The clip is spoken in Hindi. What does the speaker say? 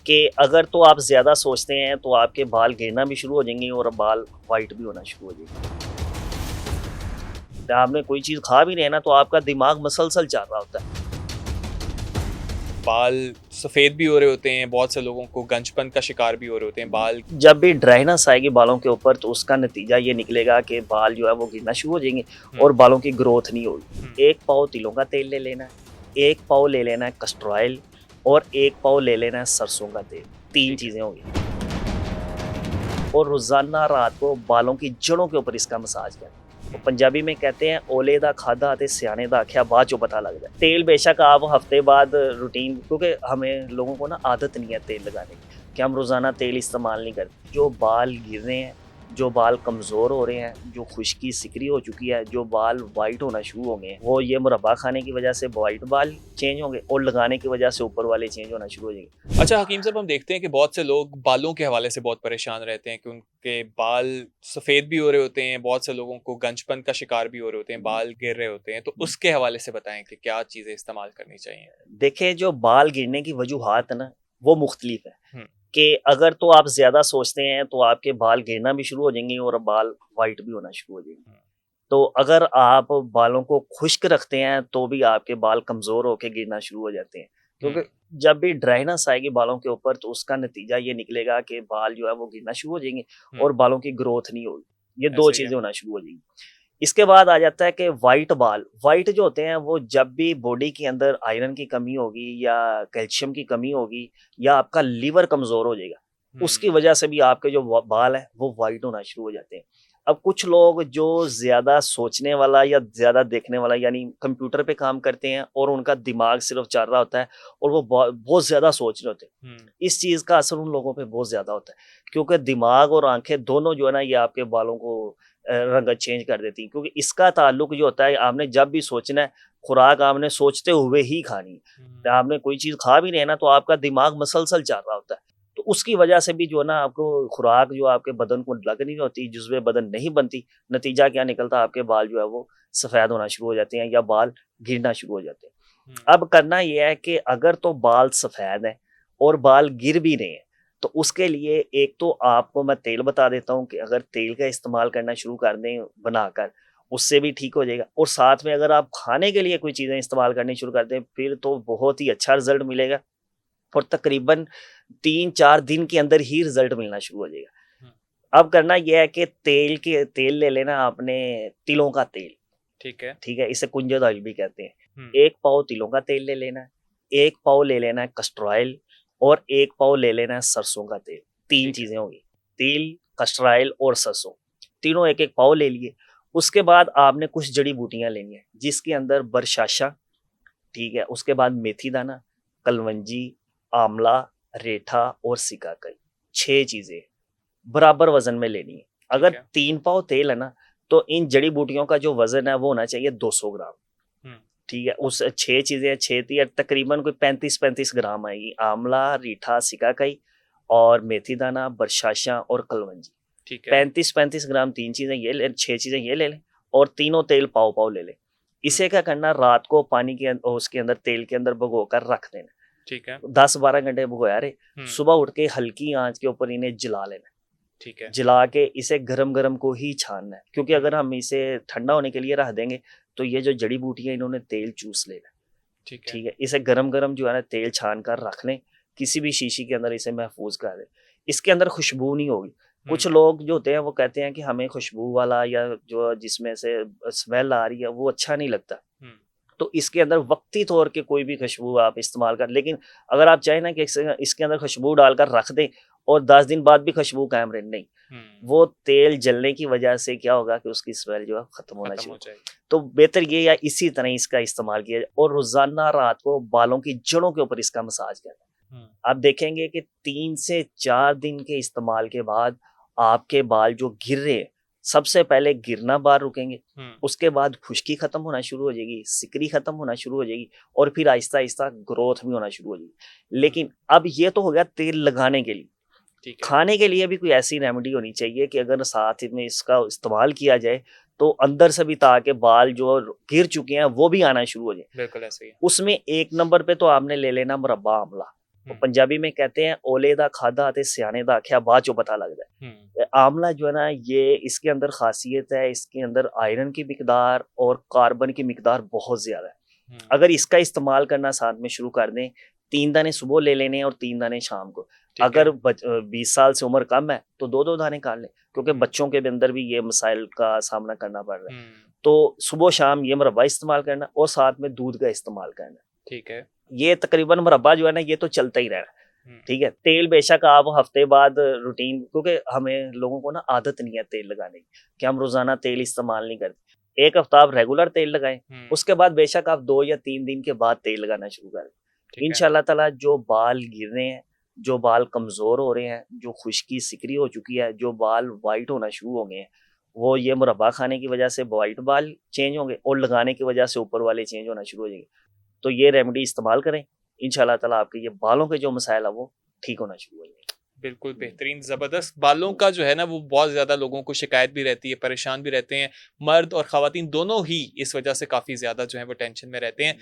कि अगर तो आप ज़्यादा सोचते हैं तो आपके बाल गिरना भी शुरू हो जाएंगे और बाल वाइट भी होना शुरू हो जाएंगे। आपने कोई चीज़ खा भी नहीं है ना तो आपका दिमाग मसलसल चल रहा होता है। बाल सफ़ेद भी हो रहे होते हैं, बहुत से लोगों को गंजपन का शिकार भी हो रहे होते हैं बाल। जब भी ड्राइनेस आएगी बालों के ऊपर तो उसका नतीजा ये निकलेगा कि बाल जो है वो गिरना शुरू हो जाएंगे हुँ, और बालों की ग्रोथ नहीं हुँ, होगी। एक पाव तिलों का तेल ले लेना है, एक पाव ले लेना है कस्टर ऑयल और एक पाव ले लेना है सरसों का तेल। 3 ठीक है। चीज़ें होंगी और रोज़ाना रात को बालों की जड़ों के ऊपर इसका मसाज करना। तो पंजाबी में कहते हैं ओले दा खादा ते सियाने दा आख्या बाद चो पता लग जाए। तेल बेशक आप हफ्ते बाद रूटीन, क्योंकि हमें लोगों को ना आदत नहीं है तेल लगाने की कि हम रोज़ाना तेल इस्तेमाल नहीं करते। जो बाल गिर रहे हैं, जो बाल कमज़ोर हो रहे हैं, जो खुश्की सिकरी हो चुकी है, जो बाल वाइट होना शुरू हो गए हैं, वो ये मुरब्बा खाने की वजह से वाइट बाल चेंज होंगे और लगाने की वजह से ऊपर वाले चेंज होना शुरू हो जाएंगे। अच्छा हकीम साहब, हम देखते हैं कि बहुत से लोग बालों के हवाले से बहुत परेशान रहते हैं कि उनके बाल सफ़ेद भी हो रहे होते हैं, बहुत से लोगों को गंजपन का शिकार भी हो रहे होते हैं, बाल गिर रहे होते हैं, तो उसके हवाले से बताएँ कि क्या चीज़ें इस्तेमाल करनी चाहिए? देखिए, जो बाल गिरने की वजूहात है ना, वो मुख्तलिफ है। हुँ, कि अगर तो आप ज़्यादा सोचते हैं तो आपके बाल गिरना भी शुरू हो जाएंगे और बाल वाइट भी होना शुरू हो जाएंगे। हुँ, तो अगर आप बालों को खुश्क रखते हैं तो भी आपके बाल कमज़ोर होके गिरना शुरू हो जाते हैं। हुँ, क्योंकि जब भी ड्राइनेस आएगी बालों के ऊपर तो उसका नतीजा ये निकलेगा कि बाल जो है वो गिरना शुरू हो जाएंगे हुँ, और बालों की ग्रोथ नहीं होगी। ये 2 ऐसा ही है। चीज़ें होना शुरू हो जाएंगी। इसके बाद आ जाता है कि व्हाइट बाल, व्हाइट जो होते हैं वो जब भी बॉडी के अंदर आयरन की कमी होगी या कैल्शियम की कमी होगी या आपका लीवर कमज़ोर हो जाएगा, उसकी हुँ, वजह से भी आपके जो बाल हैं वो व्हाइट होना शुरू हो जाते हैं। अब कुछ लोग जो ज़्यादा सोचने वाला या ज़्यादा देखने वाला यानी कंप्यूटर पे काम करते हैं और उनका दिमाग सिर्फ चल रहा होता है और वो बहुत ज़्यादा सोच रहे होते हैं। हुँ, इस चीज़ का असर उन लोगों पे बहुत ज़्यादा होता है क्योंकि दिमाग और आंखें दोनों जो है ना ये आपके बालों को रंगत चेंज कर देती हैं, क्योंकि इसका ताल्लुक जो होता है आपने जब भी सोचना है, खुराक आपने सोचते हुए ही खानी है। हुँ, आपने कोई चीज़ खा भी नहीं है ना तो आपका दिमाग मसलसल चल रहा होता है। तो उसकी वजह से भी जो है ना आपको खुराक जो आपके बदन को लग नहीं होती, जुज़्वे बदन नहीं बनती, नतीजा क्या निकलता है आपके बाल जो है वो सफ़ेद होना शुरू हो जाते हैं या बाल गिरना शुरू हो जाते हैं। हुँ, अब करना ये है कि अगर तो बाल सफ़ेद हैं और बाल गिर भी रहे हैं, तो उसके लिए एक तो आपको मैं तेल बता देता हूँ कि अगर तेल का इस्तेमाल करना शुरू कर दें बनाकर, उससे भी ठीक हो जाएगा और साथ में अगर आप खाने के लिए कोई चीज़ें इस्तेमाल करनी शुरू कर दें, फिर तो बहुत ही अच्छा रिज़ल्ट मिलेगा और तकरीबन 3-4 दिन के अंदर ही रिज़ल्ट मिलना शुरू हो जाएगा। हुँ, अब करना ये है कि तेल ले लेना आपने तिलों का तेल, ठीक है। ठीक है? इसे कुंजद ऑयल भी कहते हैं। हुँ, 1 पाव तिलों का तेल ले लेना है, 1 पाव ले लेना है कस्टर ऑयल और 1 पाव ले लेना है सरसों का तेल। 3 ठीक है। चीज़ें होंगी, तिल, कस्टर ऑयल और सरसों। तीनों 1-1 पाव ले लिए। उसके बाद आपने कुछ जड़ी-बूटियाँ लेनी है, जिसके अंदर बरशाशा, ठीक है? उसके बाद मेथी दाना, कलवंजी, आंवला, रेठा और सिकाकाई। 6 चीज़ें बराबर वज़न में लेनी है। अगर ठीक है। 3 पाव तेल है ना, तो इन जड़ी-बूटियों का जो वज़न है वो होना चाहिए 200 ग्राम। हुँ, ठीक है, उस 6 चीज़ें 6 तिया तकरीबन कोई 35-35 ग्राम आएगी। आँवला, रीठा, सिकाकाई और मेथी दाना, बरशाशा और कलवंजी। ठीक है। 35-35 ग्राम 3 चीज़ें ये ले 6 चीज़ें ये ले लें और तीनों तेल पाव-पाव ले लें। हुँ, इसे क्या करना, रात को पानी के उसके अंदर तेल के अंदर भिगोकर रख देना। ठीक है। 10-12 घंटे भिगोया रहे, हुँ, सुबह उठ के हल्की आँच के ऊपर इन्हें जला लेना। ठीक है। जला के इसे गरम-गरम को ही छानना है, क्योंकि हुँ, अगर हम इसे ठंडा होने के लिए रख देंगे, तो ये जो जड़ी-बूटियाँ इन्होंने तेल चूस लेना। ठीक है। ठीक है, इसे गरम-गरम जो है ना तेल छान कर रख लें, किसी भी शीशी के अंदर इसे महफ़ूज़ कर दें। इसके अंदर खुशबू नहीं होगी। हुँ, कुछ लोग जो होते हैं वो कहते हैं कि हमें खुशबू वाला या जो जिसमें से स्मेल आ रही है वो अच्छा नहीं लगता। हुँ, तो इसके अंदर वक़्ती तौर के कोई भी खुशबू आप इस्तेमाल कर, लेकिन अगर आप चाहें ना कि इसके अंदर खुशबू डालकर रख दें और 10 दिन बाद भी खुशबू कायम रहे, नहीं। हुँ, वो तेल जलने की वजह से क्या होगा कि उसकी स्मेल जो है खत्म होना खत्म शुरू हो होगा। जाएगी। तो बेहतर ये या इसी तरह इसका इस्तेमाल किया जाए और रोज़ाना रात को बालों की जड़ों के ऊपर इसका मसाज करें। हुँ, आप देखेंगे कि 3 से 4 दिन के इस्तेमाल के बाद आपके बाल जो गिर रहे हैं, सबसे पहले गिरना बाल रुकेंगे, हुँ, उसके बाद खुश्की खत्म होना शुरू हो जाएगी, सिकरी खत्म होना शुरू हो जाएगी और फिर आहिस्ता-आहिस्ता ग्रोथ भी होना शुरू हो जाएगी। हुँ, लेकिन अब ये तो हो गया तेल लगाने के लिए। ठीक है। खाने के लिए भी कोई ऐसी रेमेडी होनी चाहिए कि अगर साथ में इसका इस्तेमाल किया जाए, तो अंदर से भी ताकि बाल जो गिर चुके हैं, वो भी आना शुरू हो जाए। बिल्कुल ऐसे ही है। उसमें 1 नंबर पे तो आपने ले लेना मुरब्बा आँवला। ਉਹ पंजाबी में कहते हैं ओले दा खादा ते सियाने दा आख्या बाद चो पता लगता है। आंवला जो है ना, ये इसके अंदर खासियत है, इसके अंदर आयरन की मिकदार और कार्बन की मिकदार बहुत ज्यादा है। अगर इसका इस्तेमाल करना साथ में शुरू कर दें, 3 दाने सुबह ले लेने और 3 दाने शाम को। अगर 20 साल से उम्र कम है तो 2-2 दाने खा लें, क्योंकि बच्चों के अंदर भी ये मसाइल का सामना करना पड़ रहा है। तो सुबह शाम ये मुरब्बा इस्तेमाल करना और साथ में दूध का इस्तेमाल करना। ठीक है। ये तकरीबन मुरब्बा जो है ना, ये तो चलता ही रहना। ठीक है। तेल बेशक आप हफ्ते बाद रूटीन, क्योंकि हमें लोगों को ना आदत नहीं है तेल लगाने की, कि हम रोजाना तेल इस्तेमाल नहीं करते। एक हफ्ता आप रेगुलर तेल लगाएं, उसके बाद बेशक आप 2 या 3 दिन के बाद तेल लगाना शुरू करें। इंशाल्लाह ताला जो बाल गिर रहे हैं, जो बाल कमजोर हो रहे हैं, जो खुश्की सिकरी हो चुकी है, जो बाल वाइट होना शुरू हो गए हैं, वो ये मुरब्बा खाने की वजह से वाइट बाल चेंज होंगे और लगाने की वजह से ऊपर वाले चेंज होना शुरू हो जाएंगे। तो ये रेमेडी इस्तेमाल करें, इंशाल्लाह ताला आपके ये बालों के जो मसाइल है वो ठीक होना शुरू हो जाएंगे। बिल्कुल बेहतरीन, ज़बरदस्त। बालों का जो है ना, वो बहुत ज़्यादा लोगों को शिकायत भी रहती है, परेशान भी रहते हैं। मर्द और ख़वातीन दोनों ही इस वजह से काफ़ी ज़्यादा जो है वो टेंशन में रहते हैं।